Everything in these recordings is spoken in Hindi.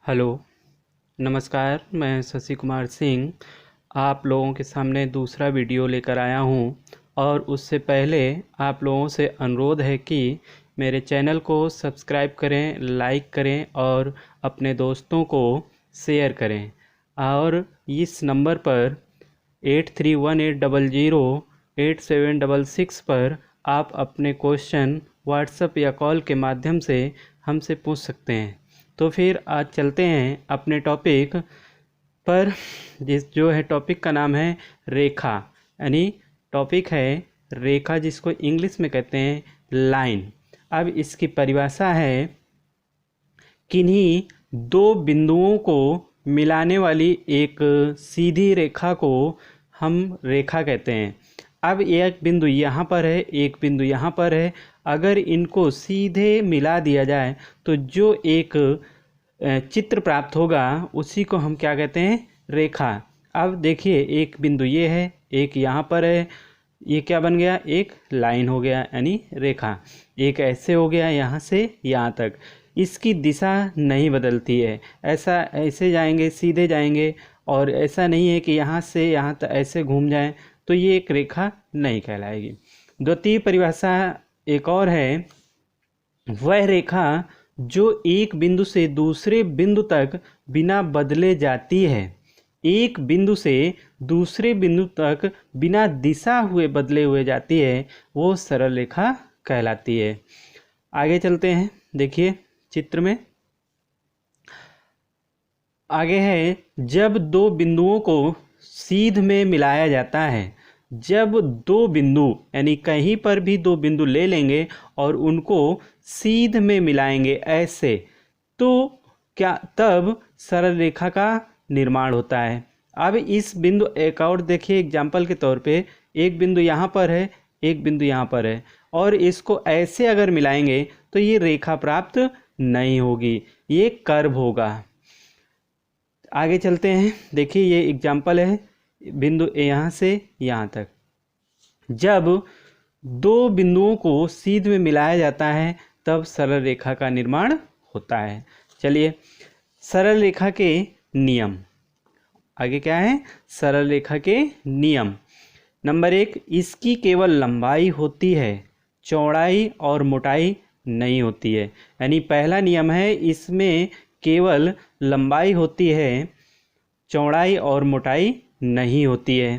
हेलो, नमस्कार। मैं शशि कुमार सिंह आप लोगों के सामने दूसरा वीडियो लेकर आया हूं और उससे पहले आप लोगों से अनुरोध है कि मेरे चैनल को सब्सक्राइब करें, लाइक करें और अपने दोस्तों को शेयर करें। और इस नंबर पर 8318008766 पर आप अपने क्वेश्चन व्हाट्सएप या कॉल के माध्यम से हमसे पूछ सकते हैं। तो फिर आज चलते हैं अपने टॉपिक पर, जो है टॉपिक का नाम है रेखा। यानी टॉपिक है रेखा, जिसको इंग्लिश में कहते हैं लाइन। अब इसकी परिभाषा है किन्हीं दो बिंदुओं को मिलाने वाली एक सीधी रेखा को हम रेखा कहते हैं। अब एक बिंदु यहाँ पर है, एक बिंदु यहाँ पर है। अगर इनको सीधे मिला दिया जाए तो जो एक चित्र प्राप्त होगा उसी को हम क्या कहते हैं, रेखा। अब देखिए, एक बिंदु ये है, एक यहाँ पर है, ये क्या बन गया, एक लाइन हो गया यानी रेखा। एक ऐसे हो गया यहाँ से यहाँ तक। इसकी दिशा नहीं बदलती है, ऐसा ऐसे जाएंगे, सीधे जाएंगे, और ऐसा नहीं है कि यहाँ से यहाँ तक ऐसे घूम जाएं, तो ये एक रेखा नहीं कहलाएगी। द्वितीय परिभाषा एक और है, वह रेखा जो एक बिंदु से दूसरे बिंदु तक बिना बदले जाती है। एक बिंदु से दूसरे बिंदु तक बिना दिशा हुए बदले हुए जाती है, वो सरल रेखा कहलाती है। आगे चलते हैं, देखिए चित्र में आगे है, जब दो बिंदुओं को सीध में मिलाया जाता है। जब दो बिंदु यानी कहीं पर भी दो बिंदु ले लेंगे और उनको सीध में मिलाएंगे ऐसे, तो क्या तब सरल रेखा का निर्माण होता है। अब इस बिंदु एक और देखिए, एग्जाम्पल के तौर पे एक बिंदु यहाँ पर है, एक बिंदु यहाँ पर है, और इसको ऐसे अगर मिलाएंगे तो ये रेखा प्राप्त नहीं होगी, ये कर्व होगा। आगे चलते हैं, देखिए ये एग्जाम्पल है, बिंदु यहाँ से यहाँ तक। जब दो बिंदुओं को सीध में मिलाया जाता है तब सरल रेखा का निर्माण होता है। चलिए, सरल रेखा के नियम आगे क्या है, सरल रेखा के नियम। नंबर 1, इसकी केवल लंबाई होती है, चौड़ाई और मोटाई नहीं होती है। यानी पहला नियम है, इसमें केवल लंबाई होती है, चौड़ाई और मोटाई नहीं होती है।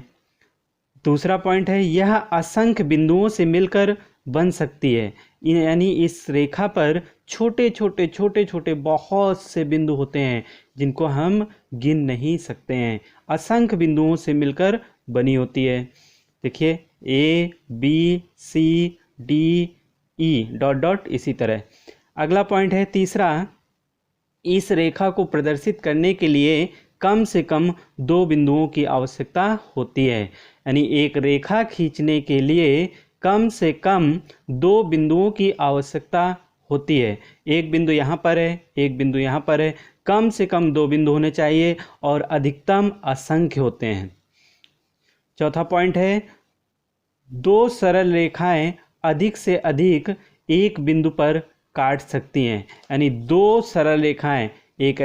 दूसरा पॉइंट है, यह असंख्य बिंदुओं से मिलकर बन सकती है। यानी इस रेखा पर छोटे छोटे छोटे छोटे बहुत से बिंदु होते हैं जिनको हम गिन नहीं सकते हैं, असंख्य बिंदुओं से मिलकर बनी होती है। देखिए A B C D E dot dot इसी तरह। अगला पॉइंट है तीसरा, इस रेखा को प्रदर्शित करने के लिए कम से कम दो बिंदुओं की आवश्यकता होती है। यानी एक रेखा खींचने के लिए कम से कम दो बिंदुओं की आवश्यकता होती है। एक बिंदु यहाँ पर है, एक बिंदु यहाँ पर है, कम से कम दो बिंदु होने चाहिए और अधिकतम असंख्य होते हैं। चौथा पॉइंट है, दो सरल रेखाएं अधिक से अधिक एक बिंदु पर काट सकती हैं। यानी दो सरल रेखाएं, एक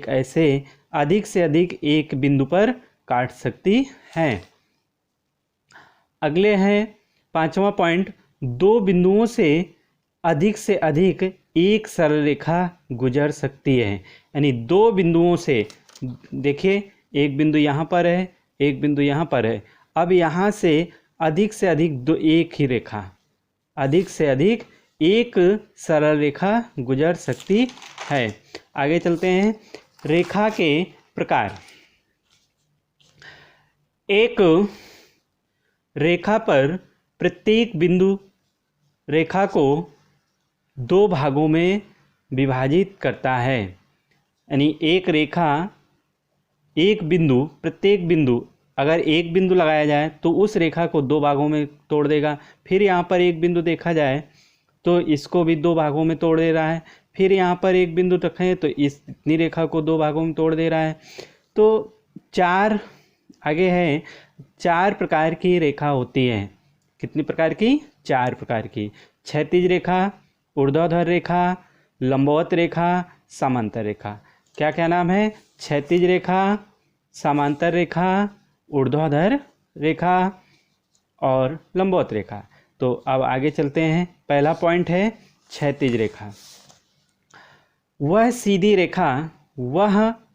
ऐसे अधिक से अधिक एक बिंदु पर काट सकती हैं। अगले हैं पांचवा पॉइंट, दो बिंदुओं से अधिक एक सरल रेखा गुजर सकती है। यानी दो बिंदुओं से, देखिए एक बिंदु यहाँ पर है, एक बिंदु यहाँ पर है। अब यहाँ से अधिक दो, एक ही रेखा, अधिक से अधिक एक सरल रेखा गुजर सकती है। आगे चलते हैं, रेखा के प्रकार। एक रेखा पर प्रत्येक बिंदु रेखा को दो भागों में विभाजित करता है। यानी एक रेखा, एक बिंदु, प्रत्येक बिंदु, अगर एक बिंदु लगाया जाए तो उस रेखा को दो भागों में तोड़ देगा। फिर यहाँ पर एक बिंदु देखा जाए तो इसको भी दो भागों में तोड़ दे रहा है। फिर यहाँ पर एक बिंदु रखें तो इतनी रेखा को दो भागों में तोड़ दे रहा है। तो चार, आगे है, चार प्रकार की रेखा होती है। कितनी प्रकार की? चार प्रकार की। क्षैतिज रेखा, ऊर्ध्वाधर रेखा, लंबवत रेखा, समांतर रेखा। क्या क्या नाम है? क्षैतिज रेखा, समांतर रेखा, ऊर्ध्वाधर रेखा और लंबवत रेखा। तो अब आगे चलते हैं। पहला पॉइंट है क्षैतिज रेखा। वह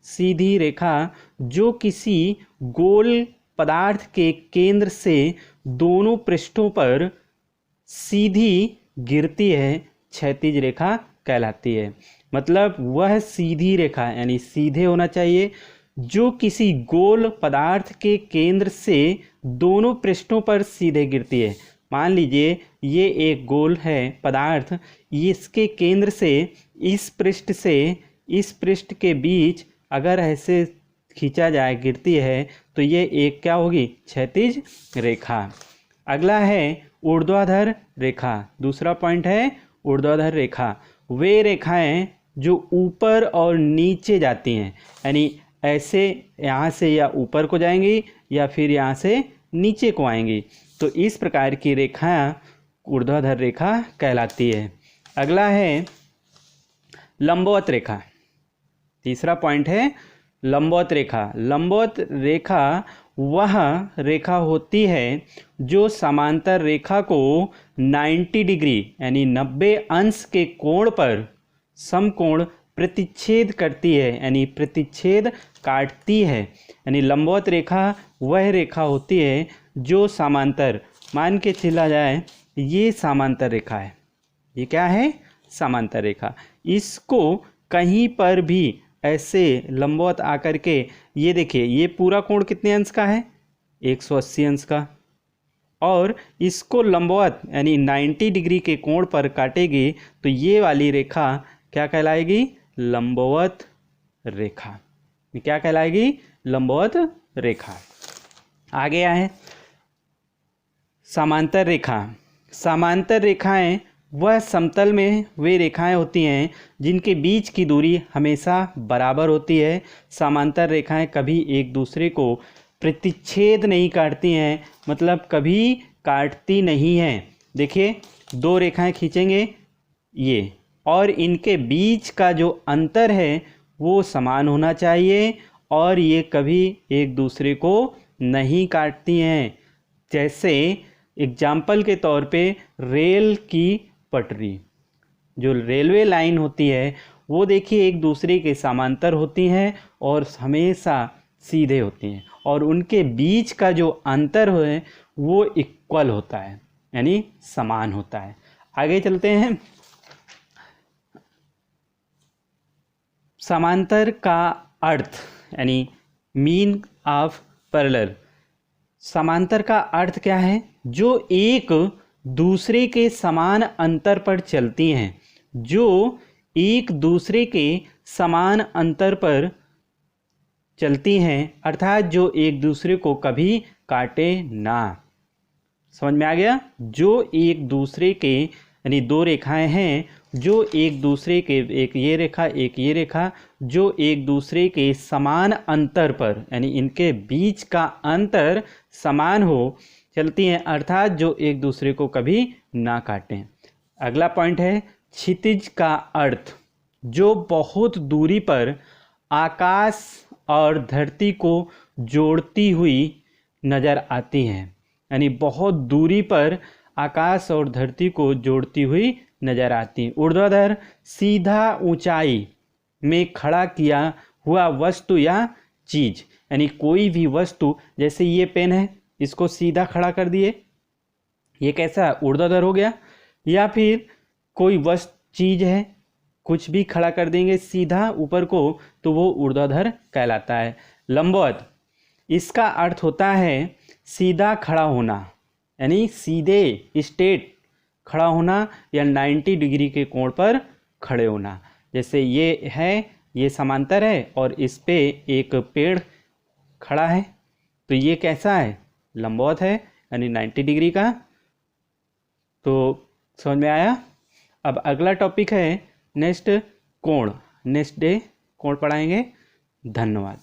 सीधी रेखा जो किसी गोल पदार्थ के केंद्र से दोनों पृष्ठों पर सीधी गिरती है, क्षैतिज रेखा कहलाती है। मतलब वह सीधी रेखा यानी सीधे होना चाहिए, जो किसी गोल पदार्थ के केंद्र से दोनों पृष्ठों पर सीधे गिरती है। मान लीजिए ये एक गोल है पदार्थ, इसके केंद्र से इस पृष्ठ के बीच अगर ऐसे खींचा जाए, गिरती है, तो ये एक क्या होगी? क्षैतिज रेखा। अगला है ऊर्ध्वाधर रेखा। दूसरा पॉइंट है ऊर्ध्वाधर रेखा। वे रेखाएं जो ऊपर और नीचे जाती हैं, यानी ऐसे यहाँ से या ऊपर को जाएंगी या फिर यहाँ से नीचे को आएंगी, तो इस प्रकार की रेखाएं ऊर्ध्वाधर रेखा कहलाती है। अगला है लंबवत रेखा। तीसरा पॉइंट है लंबवत रेखा। लंबवत रेखा वह रेखा होती है जो समांतर रेखा को 90 डिग्री यानी 90 अंश के कोण पर समकोण प्रतिच्छेद करती है, यानी प्रतिच्छेद काटती है। यानी लंबवत रेखा वह रेखा होती है जो समांतर, मान के चला जाए ये समांतर रेखा है, ये क्या है? समांतर रेखा। इसको कहीं पर भी ऐसे लंबवत आकर के, ये देखिए ये पूरा कोण कितने अंश का है? 180 अंश का। और इसको लंबवत यानी 90 डिग्री के कोण पर काटेगी तो ये वाली रेखा क्या कहलाएगी? लंबवत रेखा। क्या कहलाएगी? लंबवत रेखा। आगे है समांतर रेखा। समांतर रेखाएं वह समतल में वे रेखाएं होती हैं जिनके बीच की दूरी हमेशा बराबर होती है। समांतर रेखाएं कभी एक दूसरे को प्रतिच्छेद नहीं काटती हैं, मतलब कभी काटती नहीं हैं। देखिए दो रेखाएं खींचेंगे ये, और इनके बीच का जो अंतर है वो समान होना चाहिए और ये कभी एक दूसरे को नहीं काटती हैं। जैसे एग्जाम्पल के तौर पे रेल की पटरी, जो रेलवे लाइन होती है वो देखिए एक दूसरे के समांतर होती हैं और हमेशा सीधे होती हैं, और उनके बीच का जो अंतर है वो इक्वल होता है, यानी समान होता है। आगे चलते हैं। समांतर का अर्थ यानी मीन ऑफ पैरेलल। समांतर का अर्थ क्या है? जो एक दूसरे के समान अंतर पर चलती हैं, जो एक दूसरे के समान अंतर पर चलती हैं, अर्थात जो एक दूसरे को कभी काटे ना। समझ में आ गया? जो एक दूसरे के, यानी दो रेखाएं हैं जो एक दूसरे के, एक ये रेखा एक ये रेखा, जो एक दूसरे के समान अंतर पर, यानी इनके बीच का अंतर समान हो चलती हैं, अर्थात जो एक दूसरे को कभी ना काटें। अगला पॉइंट है क्षितिज का अर्थ। जो बहुत दूरी पर आकाश और धरती को जोड़ती हुई नज़र आती हैं, यानी बहुत दूरी पर आकाश और धरती को जोड़ती हुई नजर आती। ऊर्ध्वाधर सीधा ऊंचाई में खड़ा किया हुआ वस्तु या चीज, यानी कोई भी वस्तु, जैसे ये पेन है इसको सीधा खड़ा कर दिए, ये कैसा? ऊर्ध्वाधर हो गया। या फिर कोई वस्तु चीज है, कुछ भी खड़ा कर देंगे सीधा ऊपर को तो वो ऊर्ध्वाधर कहलाता है। लंबवत, इसका अर्थ होता है सीधा खड़ा होना, यानी सीधे स्ट्रेट खड़ा होना या 90 डिग्री के कोण पर खड़े होना। जैसे ये है, ये समांतर है और इस पे एक पेड़ खड़ा है, तो ये कैसा है? लंबवत है, यानी 90 डिग्री का। तो समझ में आया? अब अगला टॉपिक है नेक्स्ट कोण। नेक्स्ट डे कोण पढ़ाएंगे। धन्यवाद।